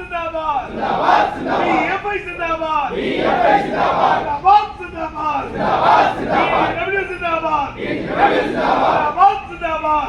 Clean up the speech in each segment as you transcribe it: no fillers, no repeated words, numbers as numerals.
जिंदाबाद जिंदाबाद जिंदाबाद बीएफआई जिंदाबाद बीएफआई जिंदाबाद जिंदाबाद जिंदाबाद जिंदाबाद डब्ल्यू जिंदाबाद डब्ल्यू जिंदाबाद जिंदाबाद जिंदाबाद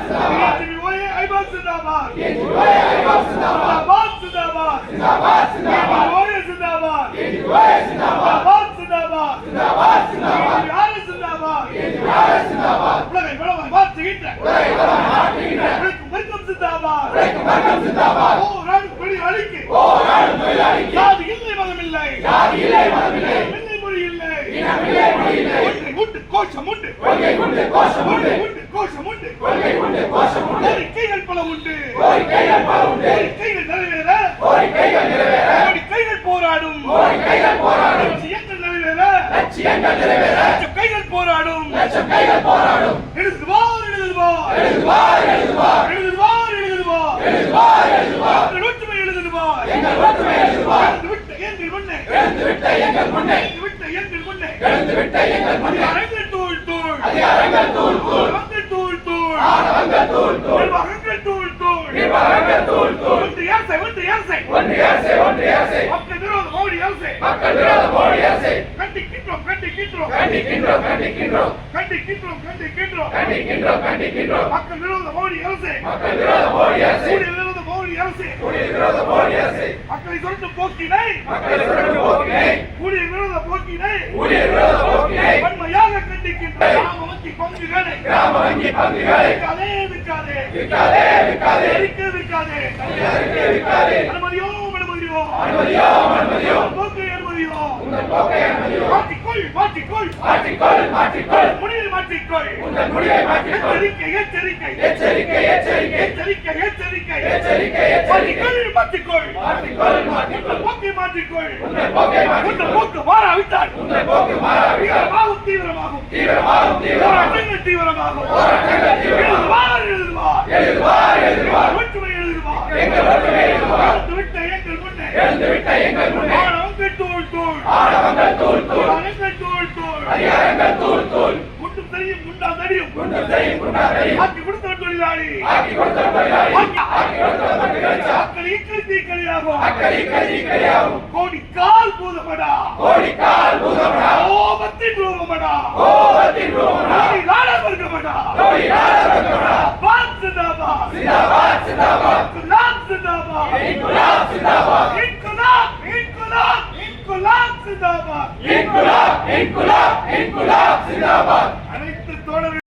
जिंदाबाद बीएफआई ஐபாக் जिंदाबाद बीएफआई ஐபாக் जिंदाबाद जिंदाबाद जिंदाबाद जिंदाबाद बीएफआई जिंदाबाद बीएफआई जिंदाबाद जिंदाबाद जिंदाबाद जिंदाबाद யார் जिंदाबाद யார் जिंदाबाद உலகை வளமாய் மாற்றுகின்ற உலகை வளமாய் மாற்றுகின்ற வர்க்கம் जिंदाबाद வர்க்கம் जिंदाबाद ஓராடு தொழிலாளிக்கு ஓராடு தொழிலாளிக்கு ஜாதி இல்லை மதம் இல்லை ஜாதி இல்லை மதம் இல்லை இல்லை மொழி இல்லை இல்லை மொழி இல்லை ஒன்றை உண்டு கோஷம் உண்டு ஒன்றை உண்டு கோஷம் உண்டு உண்டு கோஷம் உண்டு ஒன்றை உண்டு கோஷம் உண்டு கோரிக்கைகள் பல உண்டு கோரிக்கைகள் பல உண்டு கோரிக்கைகள் நிறைவேற கோரிக்கைகள் நிறைவேற கோரிக்கைகள் போராடும் கோரிக்கைகள் போராடும் லட்சியங்கள் நிறைவேற லட்சியங்கள் நிறைவேற கைகள் போராடும் கைகள் போராடும் எழுதுவார் எழுதுவார் எழுதுவார் எழுதுவார் எழுதுவார் எழுதுவார் எழுதுவார் எழுதுவார் எங்கள் ஒற்றுமை எழுதுவார் எங்கள் ஒற்றுமை எழுதுவார் எழுந்துவிட்ட எங்கள் முன்னே எழுந்துவிட்ட எங்கள் முன்னே எழுந்துவிட்ட எங்கள் முன்னே எழுந்துவிட்ட எங்கள் முன்னே அரங்கல் தூள் தூள் அரங்கல் தூள் தூள் அரங்கல் தூள் தூள் அரங்கல் தூள் தூள் அரங்கல் தூள் தூள் அரங்கல் தூள் தூள் ஒன்றிய அரசை ஒன்றிய அரசை ஒன்றிய அரசை ஒன்றிய அரசை மக்கள் விரோத மோடி அரசை மக்கள் விரோத மோடி அரசை கண்டிக்கின்றோம் கண்டிக்கின்றோம் கண்டிக்கின்றோம் கண்டிக்கின்றோம் கண்டிக்கின்றோம் கண்டிக்கின்றோம் கண்டிக்கின்றோம் கண்டிக்கின்றோம் மக்கள் விரோத மோடி அரசை மக்கள் விரோத மோடி அரசை விரோத மோடி அரசை விரோத மோடி அரசை மக்களை சுரண்டு போக்கினை மக்களை சுரண்டு போக்கினை கூடிய விரோத போக்கினை கூடிய விரோத போக்கினை வன்மையாக கண்டிக்கின்றோம் கிராம வங்கி பங்குகளை கிராம வங்கி பங்குகளை விற்காதே விற்காதே விற்காதே விற்காதே விற்காதே விற்காதே விற்காதே அனுமதியோ அனுமதியோ அனுமதியோ அனுமதியோ போக்கை அனுமதியோ உங்கள் போக்கை அனுமதியோ மாற்றிக்கொள் மாற்றிக்கொள் மாற்றிக்கொள் மாற்றிக்கொள் முடிவை மாற்றிக்கொள் உங்கள் முடிவை மாற்றிக்கொள் எச்சரிக்கை எச்சரிக்கை எச்சரிக்கை எச்சரிக்கை எச்சரிக்கை எச்சரிக்கை எச்சரிக்கை எச்சரிக்கை மாற்றிக்கொள் மாற்றிக்கொள் மாற்றிக்கொள் போக்கை மாற்றிக்கொள் உங்கள் போக்கை மாற்றிக்கொள் உங்கள் போக்கு மாறாவிட்டால் உங்கள் போக்கு மாறாவிட்டால் தீவிரமாகும் தீவிரமாகும் தீவிரமாகும் தீவிரமாகும் எழுதுவார் எழுதுவார் எழுதுவார் எழுதுவார் ஒற்றுமை எழுதுவார் எங்கள் ஒற்றுமை எழுதுவார் எழுந்துவிட்ட எங்கள் முன்னே எழுந்துவிட்ட எங்கள் முன்னே ஆணவங்கள் தூள் தூள் ஆணவங்கள் தூள் தூள் அரங்கல் தூள் தூள் அரங்கல் தூள் தூள் குண்டும் தெரியும் குண்டா தெரியும் குண்டும் தெரியும் குண்டா தெரியும் ஆக்கி கொடுத்த தொழிலாளி ஆக்கி கொடுத்த தொழிலாளி ஆக்கி கொடுத்த தொழிலாளி அக்கறை கருதி கரியாகும் அக்கறை கருதி கரியாகும் கோடிக்கால் பூதமடா கோடிக்கால் பூதமடா கோபத்தின் ரூபமடா கோபத்தின் ரூபமடா கோடிகால வர்க்கமடா கோடிகால வர்க்கமடா பாத் ஜிந்தாபாத் ஜிந்தாபாத் ஜிந்தாபாத் குலாம் ஜிந்தாபாத் இன்குலாப் ஜிந்தாபாத் இன்குலாப் இன்குலாப் இன்குலாப் ஜிந்தாபாத் இன்குலாப் இன்குலாப் இன்குலாப் ஜிந்தாபாத் அனைத்து தோழர்கள்